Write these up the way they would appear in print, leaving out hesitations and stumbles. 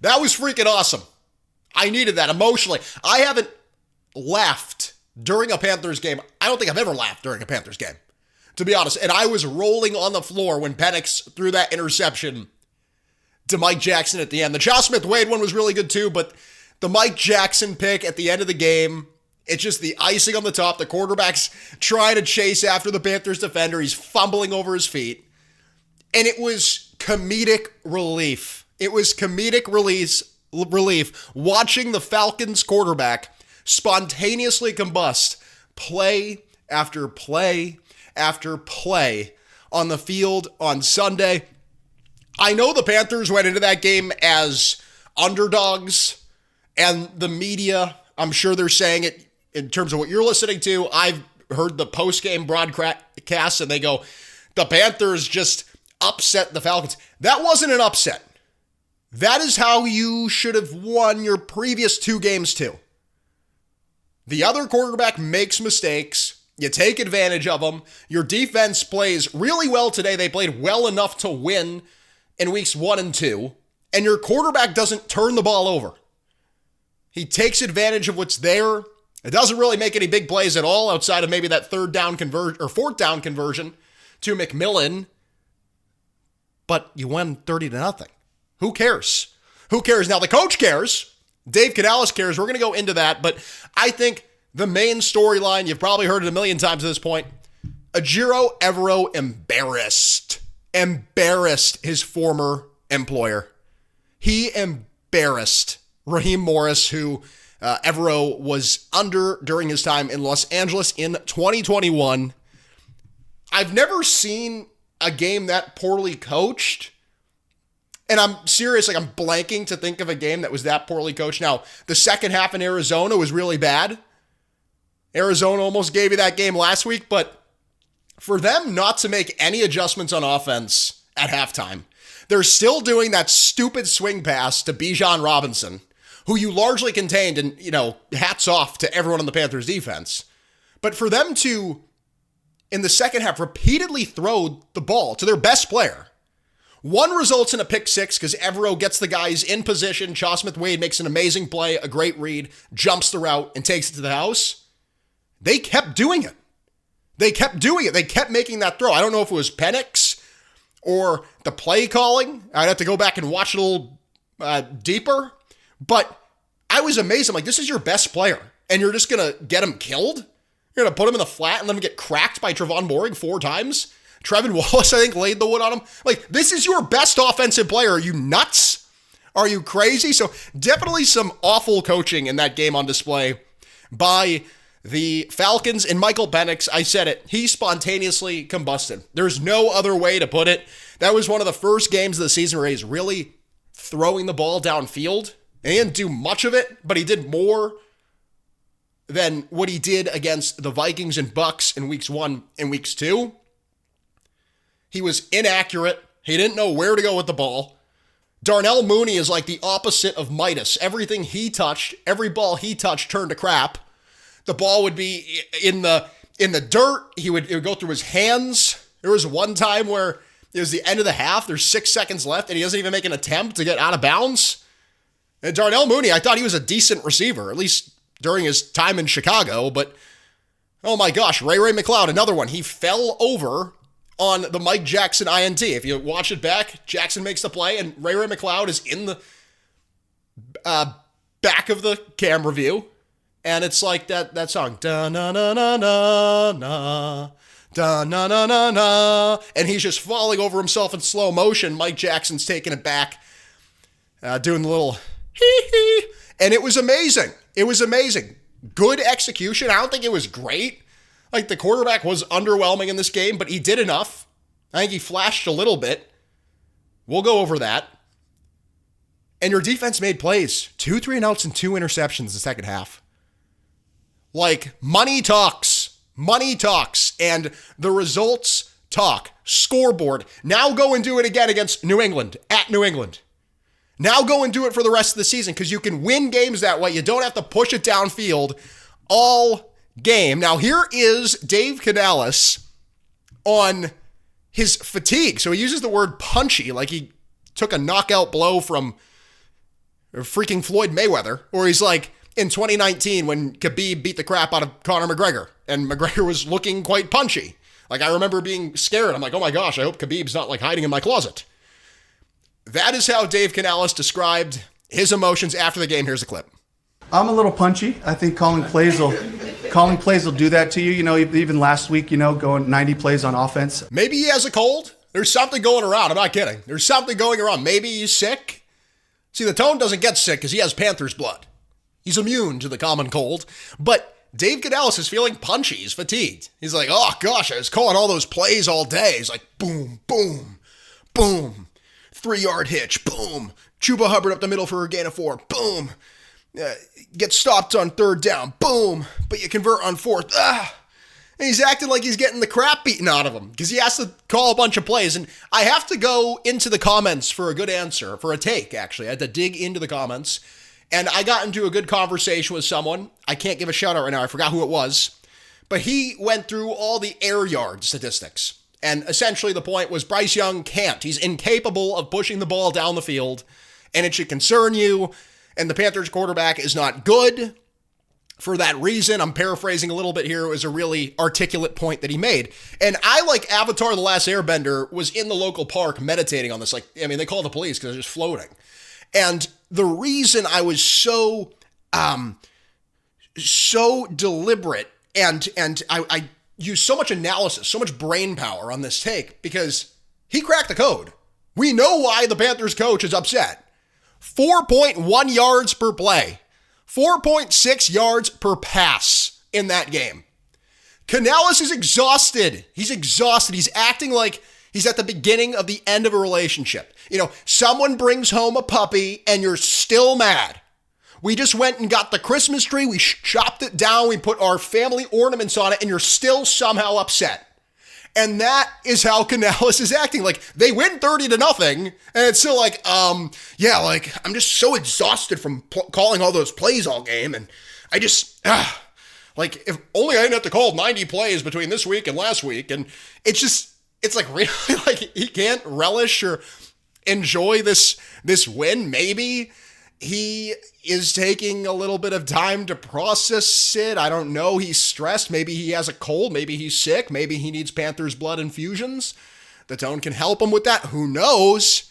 That was freaking awesome. I needed that emotionally. I haven't laughed during a Panthers game. I don't think I've ever laughed during a Panthers game, to be honest. And I was rolling on the floor when Penix threw that interception to Mike Jackson at the end. The Chau Smith-Wade one was really good too, but the Mike Jackson pick at the end of the game, it's just the icing on the top. The quarterback's trying to chase after the Panthers defender. He's fumbling over his feet. And it was comedic relief. It was comedic relief watching the Falcons quarterback spontaneously combust play after play after play on the field on Sunday. I know the Panthers went into that game as underdogs, and the media, I'm sure they're saying it in terms of what you're listening to. I've heard the post-game broadcast, and they go, the Panthers just upset the Falcons. That wasn't an upset. That is how you should have won your previous two games too. The other quarterback makes mistakes. You take advantage of them. Your defense plays really well today. They played well enough to win in weeks 1 and 2. And your quarterback doesn't turn the ball over. He takes advantage of what's there. It doesn't really make any big plays at all outside of maybe that fourth down conversion to McMillan. But you won 30-0. Who cares? Who cares? Now the coach cares. Dave Canales cares. We're going to go into that. But I think the main storyline, you've probably heard it a million times at this point, Evero embarrassed his former employer. He embarrassed Raheem Morris, who Evero was under during his time in Los Angeles in 2021. I've never seen a game that poorly coached. And I'm serious, I'm blanking to think of a game that was that poorly coached. Now, the second half in Arizona was really bad. Arizona almost gave you that game last week, but for them not to make any adjustments on offense at halftime, they're still doing that stupid swing pass to Bijan Robinson, who you largely contained, and, hats off to everyone on the Panthers defense. But for them to, in the second half, repeatedly throw the ball to their best player, one results in a pick six because Evero gets the guys in position. Chau Smith-Wade makes an amazing play, a great read, jumps the route, and takes it to the house. They kept doing it. They kept making that throw. I don't know if it was Penix or the play calling. I'd have to go back and watch it a little deeper. But I was amazed. I'm like, this is your best player, and you're just going to get him killed? You're going to put him in the flat and let him get cracked by Trevon Moehrig 4 times? Trevin Wallace, I think, laid the wood on him. Like, this is your best offensive player. Are you nuts? Are you crazy? So definitely some awful coaching in that game on display by the Falcons. And Michael Penix, I said it, he spontaneously combusted. There's no other way to put it. That was one of the first games of the season where he's really throwing the ball downfield. And he didn't do much of it, but he did more than what he did against the Vikings and Bucks in weeks 1 and weeks 2. He was inaccurate. He didn't know where to go with the ball. Darnell Mooney is like the opposite of Midas. Everything he touched, every ball he touched turned to crap. The ball would be in the dirt. It would go through his hands. There was one time where it was the end of the half. There's 6 seconds left, and he doesn't even make an attempt to get out of bounds. And Darnell Mooney, I thought he was a decent receiver, at least during his time in Chicago. But, oh my gosh, Ray McLeod, another one. He fell over on the Mike Jackson INT. If you watch it back, Jackson makes the play, and Ray McLeod is in the back of the camera view, and it's like that song, da-na-na-na-na-na, da-na-na-na-na, and he's just falling over himself in slow motion. Mike Jackson's taking it back, doing the little hee-hee, and it was amazing. It was amazing. Good execution. I don't think it was great. Like, the quarterback was underwhelming in this game, but he did enough. I think he flashed a little bit. We'll go over that. And your defense made plays. 2 3-and-outs and 2 interceptions the second half. Like, money talks. Money talks. And the results talk. Scoreboard. Now go and do it again against New England. At New England. Now go and do it for the rest of the season, because you can win games that way. You don't have to push it downfield all game. Now, here is Dave Canales on his fatigue. So he uses the word punchy, like he took a knockout blow from freaking Floyd Mayweather, or he's like in 2019 when Khabib beat the crap out of Conor McGregor and McGregor was looking quite punchy. Like, I remember being scared. I'm like, oh my gosh, I hope Khabib's not like hiding in my closet. That is how Dave Canales described his emotions after the game. Here's a clip. I'm a little punchy. I think calling plays will do that to you. You know, even last week, going 90 plays on offense. Maybe he has a cold. There's something going around. I'm not kidding. There's something going around. Maybe he's sick. See, the Tone doesn't get sick because he has Panthers blood. He's immune to the common cold. But Dave Canales is feeling punchy. He's fatigued. He's like, oh gosh, I was calling all those plays all day. He's like, boom, boom, boom. 3-yard hitch, boom. Chuba Hubbard up the middle for a gain of 4, boom. Get stopped on 3rd down, boom. But you convert on 4th, And he's acting like he's getting the crap beaten out of him because he has to call a bunch of plays. And I have to go into the comments for a good answer, for a take, actually. I had to dig into the comments. And I got into a good conversation with someone. I can't give a shout out right now. I forgot who it was. But he went through all the air yard statistics. And essentially the point was Bryce Young can't. He's incapable of pushing the ball down the field. And it should concern you. And the Panthers quarterback is not good. For that reason, I'm paraphrasing a little bit here, it was a really articulate point that he made. And I, like Avatar: The Last Airbender, was in the local park meditating on this. They called the police because they're just floating. And the reason I was so deliberate and I used so much analysis, so much brain power on this take, because he cracked the code. We know why the Panthers coach is upset. 4.1 yards per play. 4.6 yards per pass in that game. Canales is exhausted. He's exhausted. He's acting like he's at the beginning of the end of a relationship. Someone brings home a puppy and you're still mad. We just went and got the Christmas tree. We chopped it down. We put our family ornaments on it and you're still somehow upset. And that is how Canales is acting. Like, they win 30-0, and it's still like, I'm just so exhausted from calling all those plays all game, and I just, if only I didn't have to call 90 plays between this week and last week, and it's like, really, like, he can't relish or enjoy this win. Maybe he is taking a little bit of time to process it. I don't know. He's stressed. Maybe he has a cold. Maybe he's sick. Maybe he needs Panthers blood infusions. The Tone can help him with that. Who knows?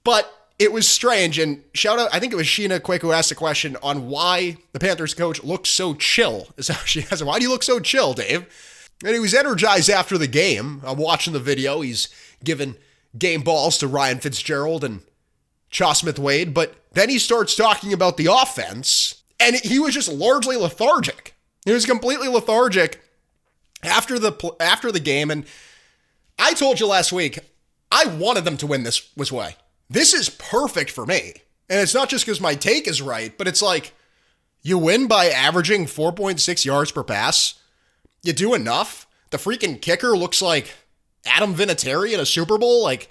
But it was strange. And shout out, I think it was Sheena Quick who asked a question on why the Panthers coach looks so chill. Is how she asked him, why do you look so chill, Dave? And he was energized after the game. I'm watching the video. He's giving game balls to Ryan Fitzgerald and Chau Smith-Wade, but then he starts talking about the offense, and he was just largely lethargic. He was completely lethargic after the game, and I told you last week, I wanted them to win this way. This is perfect for me, and it's not just because my take is right, but it's like, you win by averaging 4.6 yards per pass. You do enough. The freaking kicker looks like Adam Vinatieri in a Super Bowl. Like,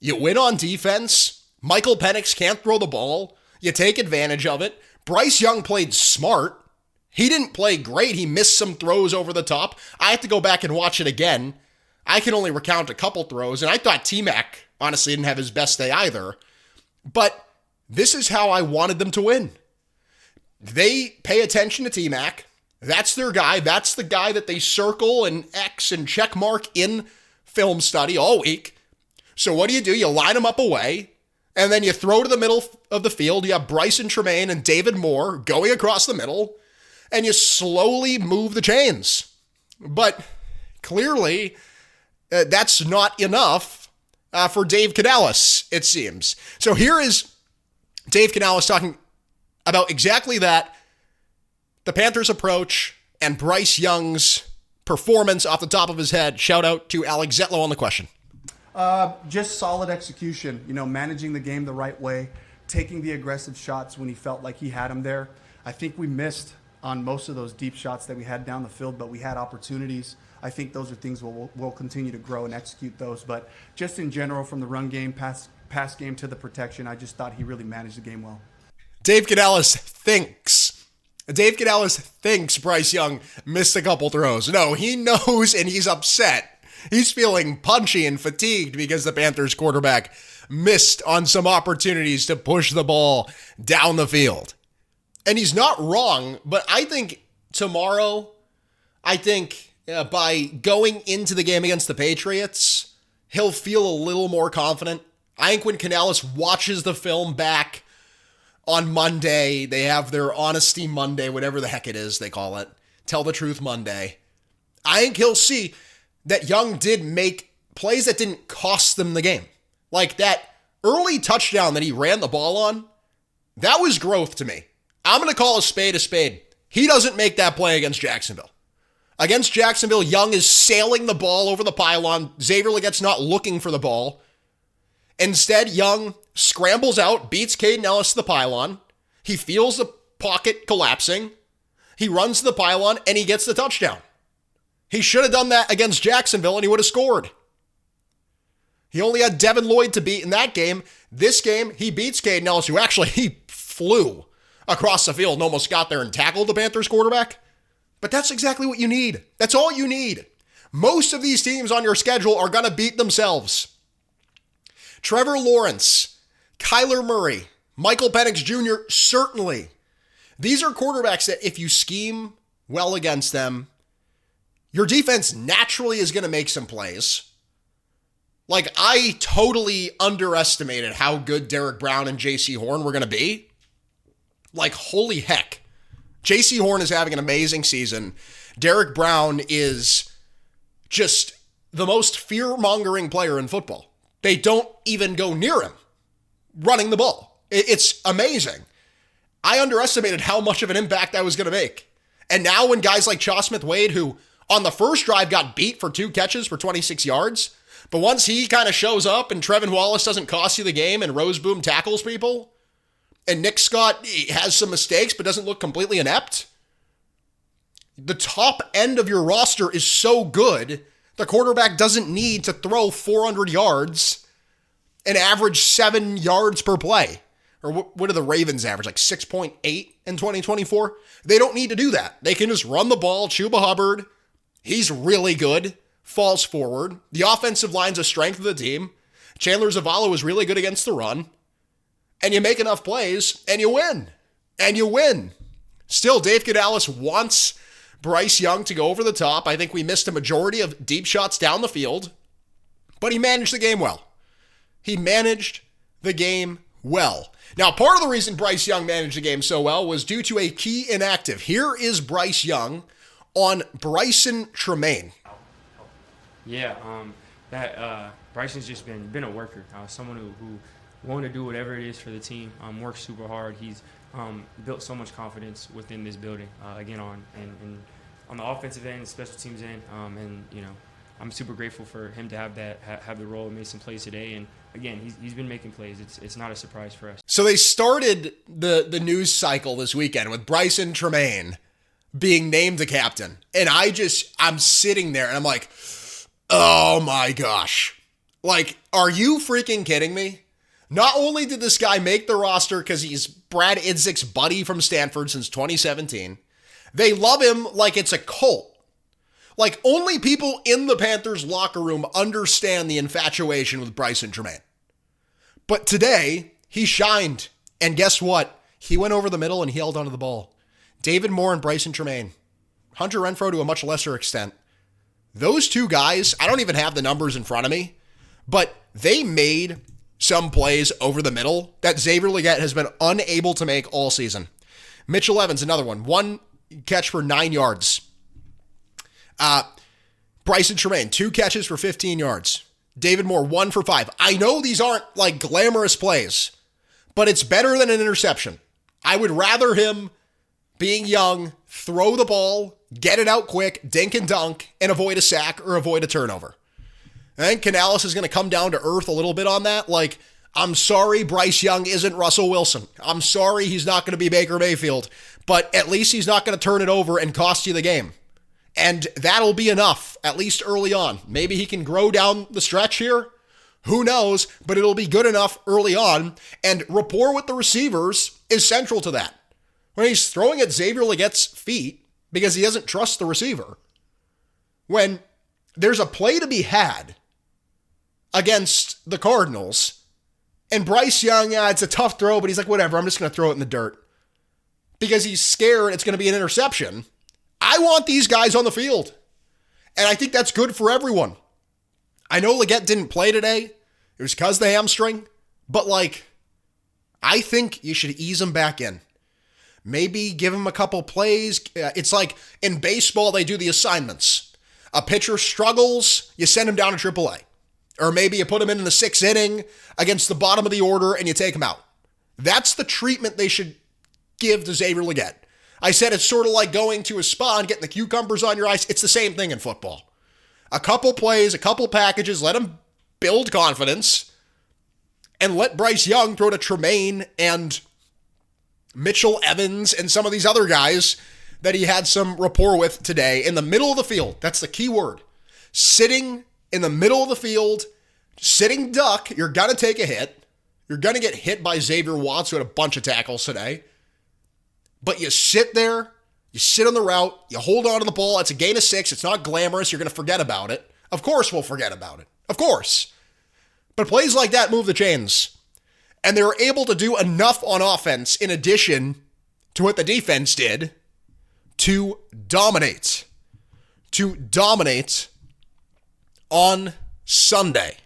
you win on defense. Michael Penix can't throw the ball. You take advantage of it. Bryce Young played smart. He didn't play great. He missed some throws over the top. I have to go back and watch it again. I can only recount a couple throws, and I thought T-Mac honestly didn't have his best day either. But this is how I wanted them to win. They pay attention to T-Mac. That's their guy. That's the guy that they circle and X and check mark in film study all week. So what do? You line him up away. And then you throw to the middle of the field. You have Bryson Tremaine and David Moore going across the middle. And you slowly move the chains. But clearly, that's not enough for Dave Canales, it seems. So here is Dave Canales talking about exactly that. The Panthers' approach and Bryce Young's performance off the top of his head. Shout out to Alex Zetlow on the question. Just solid execution, managing the game the right way, taking the aggressive shots when he felt like he had them there. I think we missed on most of those deep shots that we had down the field, but we had opportunities. I think those are things we'll continue to grow and execute those. But just in general, from the run game, pass game to the protection, I just thought he really managed the game well. Dave Canales thinks Bryce Young missed a couple throws. No, he knows and he's upset He's feeling punchy and fatigued because the Panthers quarterback missed on some opportunities to push the ball down the field. And he's not wrong, but I think tomorrow, by going into the game against the Patriots, he'll feel a little more confident. I think when Canales watches the film back on Monday, they have their Honesty Monday, whatever the heck it is they call it, Tell the Truth Monday. I think he'll see that Young did make plays that didn't cost them the game. Like that early touchdown that he ran the ball on, that was growth to me. I'm going to call a spade a spade. He doesn't make that play against Jacksonville. Against Jacksonville, Young is sailing the ball over the pylon. Xavier Leggette's not looking for the ball. Instead, Young scrambles out, beats Canales to the pylon. He feels the pocket collapsing. He runs to the pylon, and he gets the touchdown. He should have done that against Jacksonville, and he would have scored. He only had Devin Lloyd to beat in that game. This game, he beats Canales, who actually he flew across the field and almost got there and tackled the Panthers quarterback. But that's exactly what you need. That's all you need. Most of these teams on your schedule are going to beat themselves. Trevor Lawrence, Kyler Murray, Michael Penix Jr., certainly. These are quarterbacks that if you scheme well against them, your defense naturally is going to make some plays. Like, I totally underestimated how good Derek Brown and J.C. Horn were going to be. Like, holy heck. J.C. Horn is having an amazing season. Derek Brown is just the most fear-mongering player in football. They don't even go near him running the ball. It's amazing. I underestimated how much of an impact that was going to make. And now when guys like Chau Smith-Wade, who on the first drive got beat for 2 catches for 26 yards, but once he kind of shows up and Trevin Wallace doesn't cost you the game and Roseboom tackles people, and Nick Scott has some mistakes but doesn't look completely inept, the top end of your roster is so good, the quarterback doesn't need to throw 400 yards and average 7 yards per play. Or what do the Ravens average? Like 6.8 in 2024? They don't need to do that. They can just run the ball. Chuba Hubbard, he's really good. Falls forward. The offensive line's a strength of the team. Chandler Zavala was really good against the run. And you make enough plays, and you win. And you win. Still, Dave Canales wants Bryce Young to go over the top. I think we missed a majority of deep shots down the field. But he managed the game well. He managed the game well. Now, part of the reason Bryce Young managed the game so well was due to a key inactive. Here is Bryce Young on Bryson Tremaine. Yeah, Bryson's just been a worker, someone who wanted to do whatever it is for the team, works super hard. He's built so much confidence within this building, again, on the offensive end, special teams end, and you know, I'm super grateful for him to have the role and made some plays today. And again, he's been making plays. It's not a surprise for us. So they started the news cycle this weekend with Bryson Tremaine being named the captain. And I'm sitting there and I'm like, oh my gosh. Like, are you freaking kidding me? Not only did this guy make the roster because he's Brad Idzik's buddy from Stanford since 2017, they love him like it's a cult. Like, only people in the Panthers locker room understand the infatuation with Bryson Tremaine. But today, he shined. And guess what? He went over the middle and he held onto the ball. David Moore and Bryson Tremaine. Hunter Renfrow to a much lesser extent. Those two guys, I don't even have the numbers in front of me, but they made some plays over the middle that Xavier Legette has been unable to make all season. Mitchell Evans, another one. 1 catch for 9 yards. Bryson Tremaine, 2 catches for 15 yards. David Moore, 1 for 5. I know these aren't like glamorous plays, but it's better than an interception. I would rather him, being young, throw the ball, get it out quick, dink and dunk, and avoid a sack or avoid a turnover. I think Canales is going to come down to earth a little bit on that. Like, I'm sorry Bryce Young isn't Russell Wilson. I'm sorry he's not going to be Baker Mayfield, but at least he's not going to turn it over and cost you the game. And that'll be enough, at least early on. Maybe he can grow down the stretch here. Who knows? But it'll be good enough early on. And rapport with the receivers is central to that. When he's throwing at Xavier Legette's feet because he doesn't trust the receiver. When there's a play to be had against the Cardinals, and Bryce Young, it's a tough throw, but he's like, whatever, I'm just going to throw it in the dirt. Because he's scared it's going to be an interception. I want these guys on the field. And I think that's good for everyone. I know Leggett didn't play today. It was because of the hamstring. But, I think you should ease him back in. Maybe give him a couple plays. It's like in baseball, they do the assignments. A pitcher struggles, you send him down to AAA. Or maybe you put him in the 6th inning against the bottom of the order and you take him out. That's the treatment they should give to Xavier Leggett. I said it's sort of like going to a spa and getting the cucumbers on your eyes. It's the same thing in football. A couple plays, a couple packages, let him build confidence, and let Bryce Young throw to Tremaine and Mitchell Evans and some of these other guys that he had some rapport with today in the middle of the field. That's the key word. Sitting in the middle of the field, sitting duck, you're going to take a hit. You're going to get hit by Xavier Watts, who had a bunch of tackles today. But you sit there, you sit on the route, you hold on to the ball. It's a gain of 6. It's not glamorous. You're going to forget about it. Of course we'll forget about it. Of course. But plays like that move the chains. And they were able to do enough on offense in addition to what the defense did to dominate. To dominate on Sunday.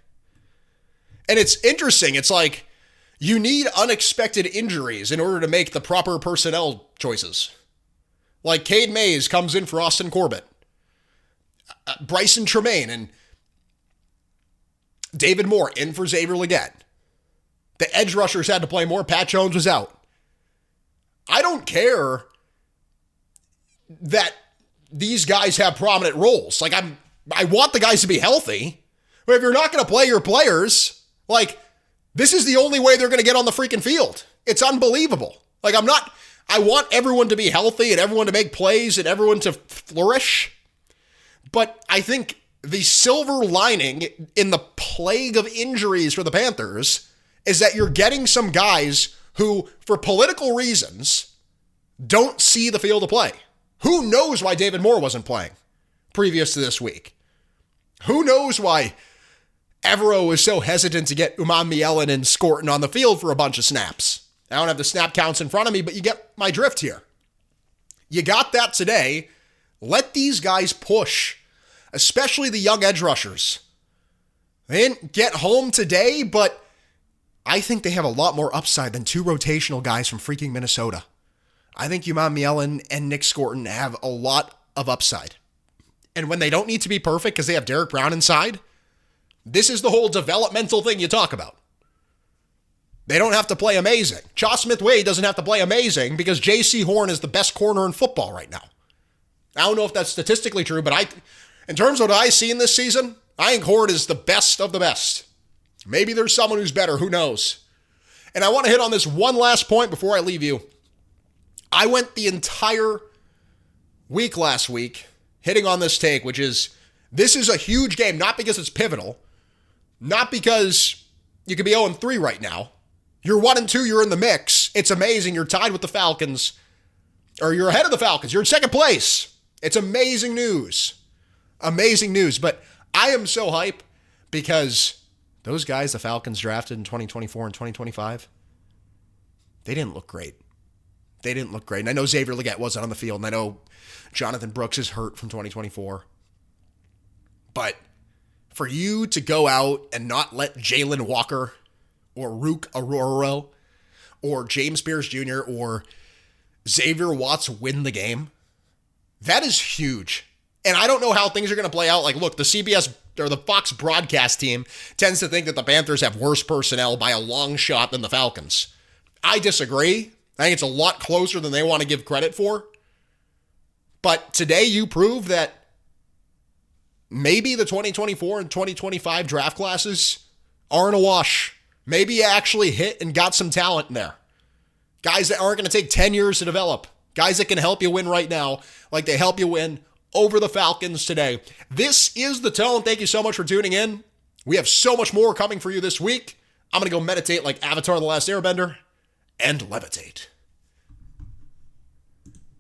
And it's interesting. It's like you need unexpected injuries in order to make the proper personnel choices. Like Cade Mays comes in for Austin Corbett. Bryson Tremaine and David Moore in for Xavier Leggett. The edge rushers had to play more. Pat Jones was out. I don't care that these guys have prominent roles. I want the guys to be healthy. But if you're not going to play your players, this is the only way they're going to get on the freaking field. It's unbelievable. I want everyone to be healthy and everyone to make plays and everyone to flourish. But I think the silver lining in the plague of injuries for the Panthers is that you're getting some guys who, for political reasons, don't see the field of play. Who knows why David Moore wasn't playing previous to this week? Who knows why Evero was so hesitant to get Uman and Scorton on the field for a bunch of snaps? I don't have the snap counts in front of me, but you get my drift here. You got that today. Let these guys push, especially the young edge rushers. They didn't get home today, but I think they have a lot more upside than 2 rotational guys from freaking Minnesota. I think Uman and Nick Scorton have a lot of upside. And when they don't need to be perfect because they have Derek Brown inside, this is the whole developmental thing you talk about. They don't have to play amazing. Chau Smith-Wade doesn't have to play amazing because J.C. Horn is the best corner in football right now. I don't know if that's statistically true, but in terms of what I've seen this season, I think Horn is the best of the best. Maybe there's someone who's better. Who knows? And I want to hit on this one last point before I leave you. I went the entire week last week hitting on this take, which is this is a huge game, not because it's pivotal, not because you could be 0-3 right now. You're 1-2, you're in the mix. It's amazing. You're tied with the Falcons, or you're ahead of the Falcons. You're in second place. It's amazing news. Amazing news. But I am so hype because those guys the Falcons drafted in 2024 and 2025, they didn't look great. They didn't look great. And I know Xavier Leggett wasn't on the field, and I know Jonathan Brooks is hurt from 2024. But for you to go out and not let Jalen Walker or Rook Aurora or James Pierce Jr. or Xavier Watts win the game, that is huge. And I don't know how things are going to play out. Look, the CBS or the Fox broadcast team tends to think that the Panthers have worse personnel by a long shot than the Falcons. I disagree. I think it's a lot closer than they want to give credit for. But today you prove that maybe the 2024 and 2025 draft classes aren't a wash. Maybe you actually hit and got some talent in there. Guys that aren't going to take 10 years to develop. Guys that can help you win right now, like they help you win over the Falcons today. This is The Tone. Thank you so much for tuning in. We have so much more coming for you this week. I'm going to go meditate like Avatar: The Last Airbender and levitate.